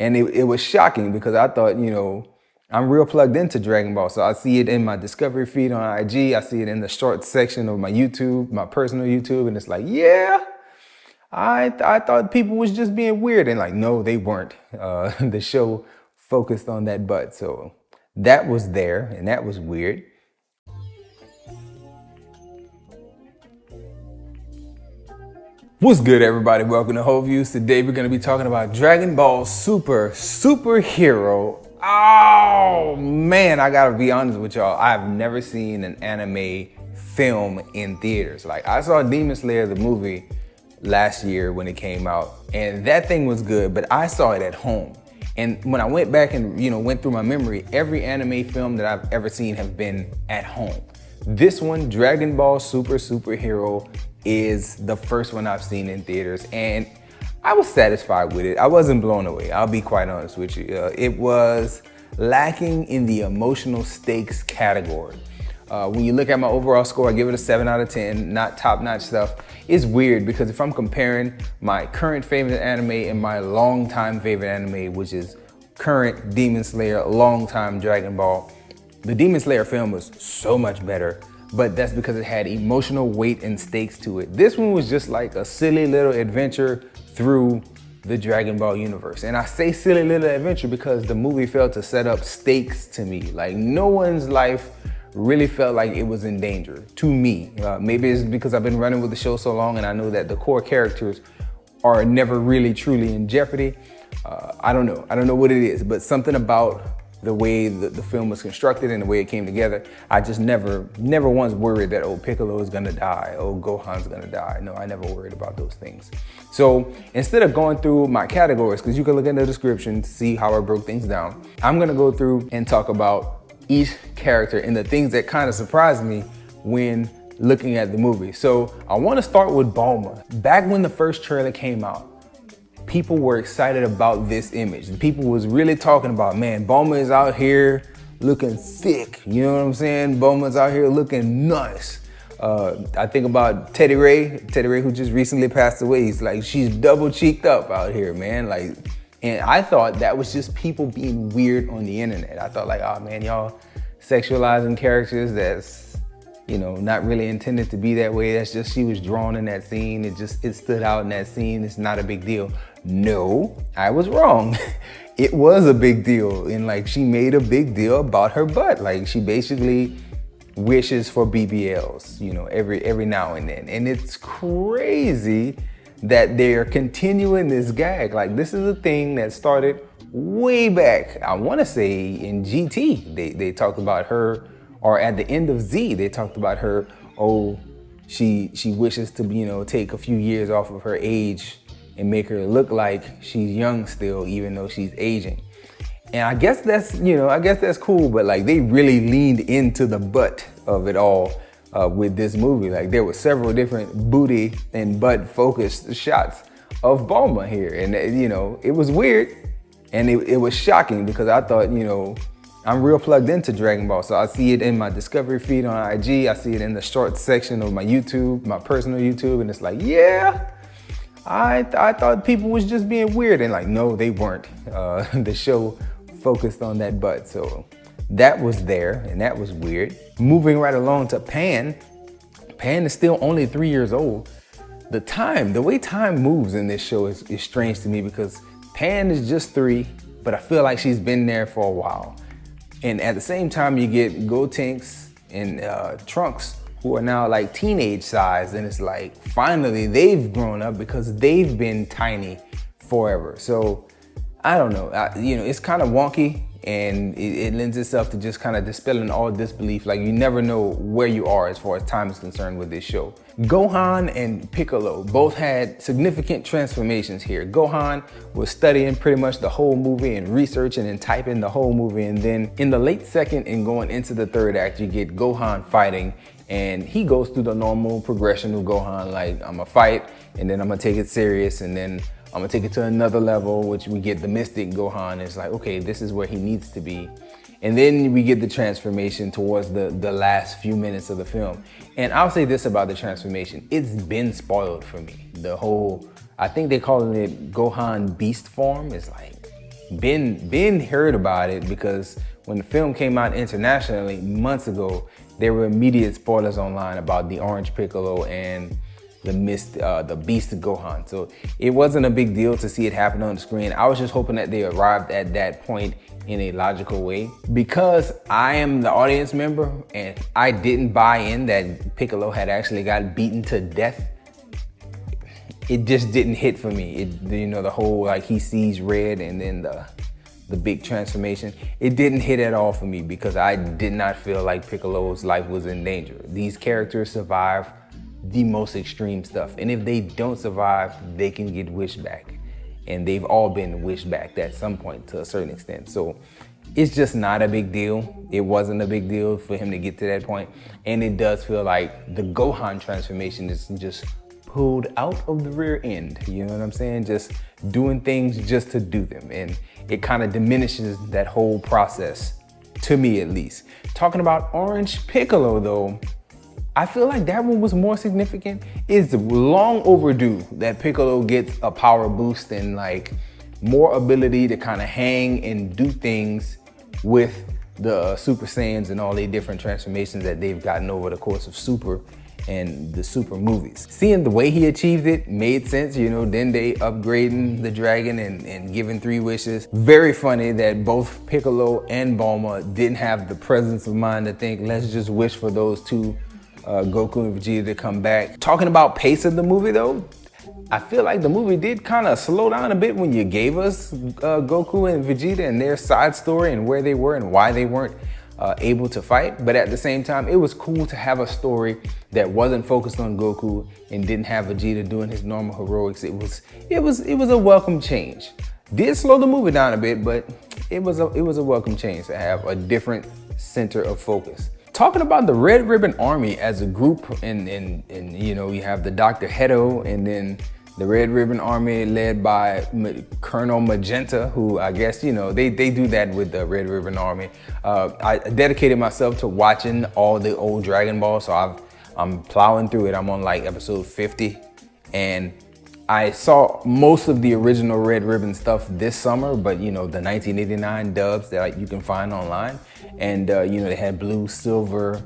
And it was shocking because I thought, I'm real plugged into Dragon Ball. So I see it in my discovery feed on IG. I see it in the short section of my YouTube, my personal YouTube. And it's like, yeah, I thought people was just being weird. And like, no, they weren't. The show focused on that butt. So that was there and that was weird. What's good, everybody? Welcome to Whole Views. Today we're going to be talking about Dragon Ball Superhero. Oh man, I gotta be honest with y'all. I've never seen an anime film in theaters. Like, I saw Demon Slayer the movie last year when it came out, and that thing was good, but I saw it at home. And when I went back and went through my memory, every anime film that I've ever seen have been at home. This one, Dragon Ball Superhero, is the first one I've seen in theaters, and I was satisfied with it. I wasn't blown away, I'll be quite honest with you. It was lacking in the emotional stakes category. When you look at my overall score, I give it a 7 out of 10, not top-notch stuff. It's weird because if I'm comparing my current favorite anime and my long-time favorite anime, which is current Demon Slayer, long-time Dragon Ball, the Demon Slayer film was so much better, but that's because it had emotional weight and stakes to it. This one was just like a silly little adventure through the Dragon Ball universe. And I say silly little adventure because the movie failed to set up stakes to me. Like, no one's life really felt like it was in danger to me. Maybe it's because I've been running with the show so long and I know that the core characters are never really truly in jeopardy. I don't know what it is, but something about the way the film was constructed and the way it came together, I just never once worried that, oh, Piccolo is gonna die, oh, Gohan's gonna die. No, I never worried about those things. So instead of going through my categories, because you can look in the description to see how I broke things down, I'm gonna go through and talk about each character and the things that kind of surprised me when looking at the movie. So I wanna start with Bulma. Back when the first trailer came out, people were excited about this image. People was really talking about, man, Bulma is out here looking thick. You know what I'm saying? Bulma's out here looking nice. I think about Teddy Ray, who just recently passed away. He's like, she's double cheeked up out here, man. Like, and I thought that was just people being weird on the internet. I thought like, oh man, y'all sexualizing characters that's, not really intended to be that way. That's just, she was drawn in that scene. It stood out in that scene. It's not a big deal. No, I was wrong. It was a big deal. And like, she made a big deal about her butt. Like, she basically wishes for BBLs, every now and then. And it's crazy that they're continuing this gag. Like, this is a thing that started way back. I want to say in GT, they talked about her, or at the end of Z, they talked about her, oh, she wishes to, take a few years off of her age and make her look like she's young still, even though she's aging. And I guess that's, that's cool, but like, they really leaned into the butt of it all with this movie. Like, there were several different booty and butt focused shots of Bulma here. And it was weird and it was shocking because I thought, I'm real plugged into Dragon Ball. So I see it in my discovery feed on IG. I see it in the short section of my YouTube, my personal YouTube. And it's like, yeah, I thought people was just being weird. And like, no, they weren't. The show focused on that butt. So that was there and that was weird. Moving right along to Pan. Pan is still only 3 years old. The way time moves in this show is strange to me because Pan is just 3, but I feel like she's been there for a while. And at the same time, you get Gotenks and Trunks, who are now like teenage size. And it's like, finally, they've grown up because they've been tiny forever. So I don't know, it's kind of wonky and it lends itself to just kind of dispelling all disbelief. Like, you never know where you are as far as time is concerned with this show. Gohan and Piccolo both had significant transformations here. Gohan was studying pretty much the whole movie and researching and typing the whole movie. And then in the late second and going into the third act, you get Gohan fighting. And he goes through the normal progression of Gohan, like, I'm gonna fight, and then I'm gonna take it serious, and then I'm gonna take it to another level, which we get the Mystic Gohan. It's like, okay, this is where he needs to be. And then we get the transformation towards the last few minutes of the film. And I'll say this about the transformation. It's been spoiled for me. The whole, I think they call it Gohan Beast form. Is like, been heard about it, because when the film came out internationally months ago, there were immediate spoilers online about the Orange Piccolo and the Beast Gohan. So it wasn't a big deal to see it happen on the screen. I was just hoping that they arrived at that point in a logical way. Because I am the audience member and I didn't buy in that Piccolo had actually got beaten to death, it just didn't hit for me. The whole like he sees red and then the big transformation, it didn't hit at all for me, because I did not feel like Piccolo's life was in danger. These characters survive the most extreme stuff, and if they don't survive, they can get wished back, and they've all been wished back at some point to a certain extent. So it's just not a big deal. It wasn't a big deal for him to get to that point, and it does feel like the Gohan transformation is just pulled out of the rear end, you know what I'm saying? Just doing things just to do them, and it kind of diminishes that whole process, to me at least. Talking about Orange Piccolo though, I feel like that one was more significant. It's long overdue that Piccolo gets a power boost and like more ability to kind of hang and do things with the Super Saiyans and all the different transformations that they've gotten over the course of Super and the Super movies. Seeing the way he achieved it made sense, then they upgrading the dragon and giving 3 wishes. Very funny that both Piccolo and Bulma didn't have the presence of mind to think, let's just wish for those 2 Goku and Vegeta to come back. Talking about pace of the movie though, I feel like the movie did kind of slow down a bit when you gave us Goku and Vegeta and their side story and where they were and why they weren't able to fight. But at the same time, it was cool to have a story that wasn't focused on Goku and didn't have Vegeta doing his normal heroics. It was a welcome change. Did slow the movie down a bit, but it was a welcome change to have a different center of focus. Talking about the Red Ribbon Army as a group, and you have the Dr. Hedo, and then the Red Ribbon Army led by Colonel Magenta, who I guess, they do that with the Red Ribbon Army. I dedicated myself to watching all the old Dragon Ball, so I'm plowing through it. I'm on like episode 50, and I saw most of the original Red Ribbon stuff this summer, but the 1989 dubs that you can find online, and they had Blue, Silver,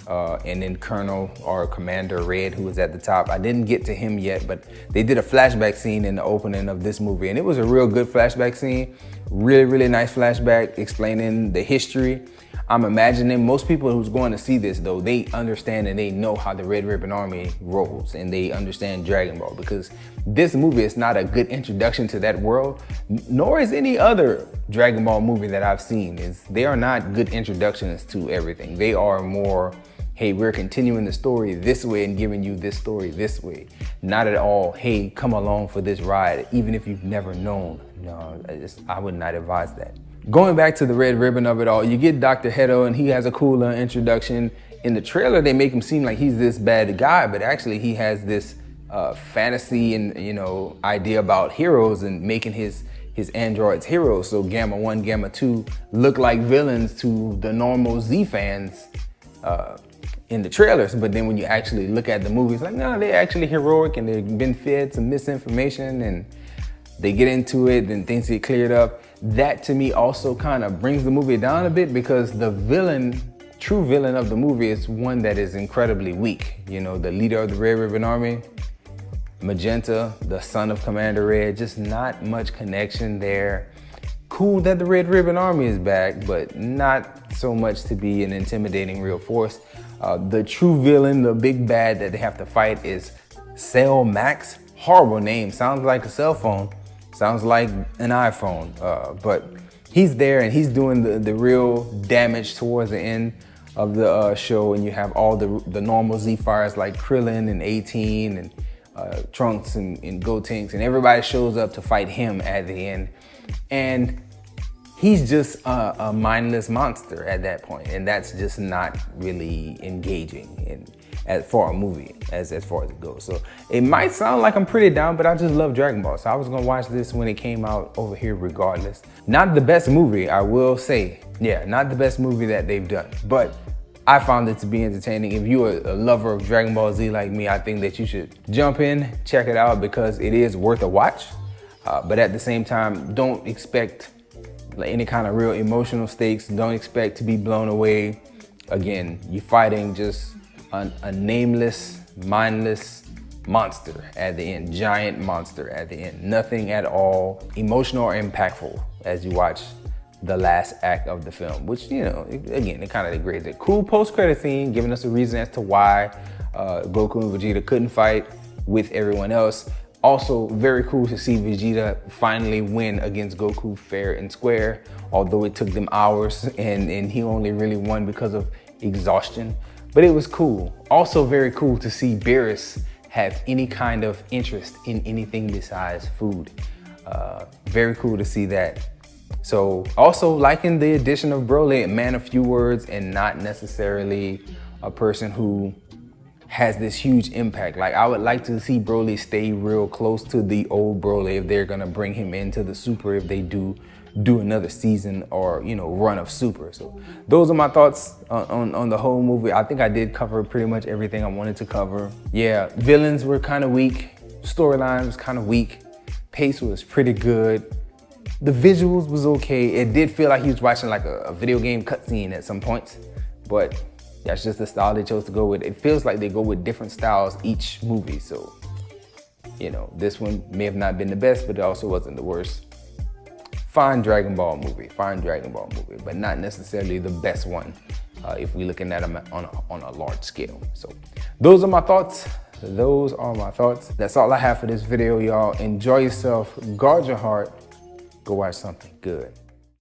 and then Colonel or Commander Red, who was at the top. I didn't get to him yet, but they did a flashback scene in the opening of this movie, and it was a real good flashback scene. Really, really nice flashback explaining the history. I'm imagining most people who's going to see this though, they understand and they know how the Red Ribbon Army rolls, and they understand Dragon Ball, because this movie is not a good introduction to that world, nor is any other Dragon Ball movie that I've seen. They are not good introductions to everything. They are more, hey, we're continuing the story this way and giving you this story this way. Not at all, hey, come along for this ride, even if you've never known. No, I would not advise that. Going back to the Red Ribbon of it all, you get Dr. Hedo, and he has a cool introduction. In the trailer, they make him seem like he's this bad guy, but actually he has this fantasy and idea about heroes and making his androids heroes. So Gamma 1, Gamma 2 look like villains to the normal Z fans in the trailers, but then when you actually look at the movie, it's like, no, they're actually heroic, and they've been fed some misinformation, and they get into it, then things get cleared up. That to me also kind of brings the movie down a bit, because the true villain of the movie is one that is incredibly weak. The leader of the Red Ribbon Army, Magenta, the son of Commander Red, just not much connection there. Cool that the Red Ribbon Army is back, but not so much to be an intimidating real force. The true villain, the big bad that they have to fight, is Cell Max. Horrible name, sounds like a cell phone. Sounds like an iPhone, but he's there and he's doing the real damage towards the end of the show, and you have all the normal Z-Fires like Krillin and 18 and Trunks and Gotenks, and everybody shows up to fight him at the end, and he's just a mindless monster at that point, and that's just not really engaging for a movie as far as it goes. So it might sound like I'm pretty down, but I just love Dragon Ball, so I was gonna watch this when it came out over here regardless. Not the best movie, I will say. Yeah, not the best movie that they've done, but I found it to be entertaining. If you're a lover of Dragon Ball Z like me, I think that you should jump in, check it out, because it is worth a watch. But at the same time, don't expect like any kind of real emotional stakes. Don't expect to be blown away. Again, you're fighting just a nameless, mindless monster at the end, giant monster at the end. Nothing at all emotional or impactful as you watch the last act of the film, which, you know, again, it kind of degrades it. Cool post-credit scene, giving us a reason as to why Goku and Vegeta couldn't fight with everyone else. Also, very cool to see Vegeta finally win against Goku fair and square, although it took them hours and he only really won because of exhaustion. But it was cool. Also very cool to see Beerus have any kind of interest in anything besides food. Very cool to see that. So also liking the addition of Broly, a man of few words and not necessarily a person who has this huge impact. Like, I would like to see Broly stay real close to the old Broly if they're gonna bring him into the Super, if they do another season or, you know, run of Super. So those are my thoughts on the whole movie. I think I did cover pretty much everything I wanted to cover. Yeah, villains were kind of weak. Storyline was kind of weak. Pace was pretty good. The visuals was okay. It did feel like he was watching like a video game cutscene at some points, but that's just the style they chose to go with. It feels like they go with different styles each movie. So, you know, this one may have not been the best, but it also wasn't the worst. Fine Dragon Ball movie, but not necessarily the best one if we're looking at them on a large scale. So those are my thoughts. That's all I have for this video, y'all. Enjoy yourself, guard your heart, go watch something good.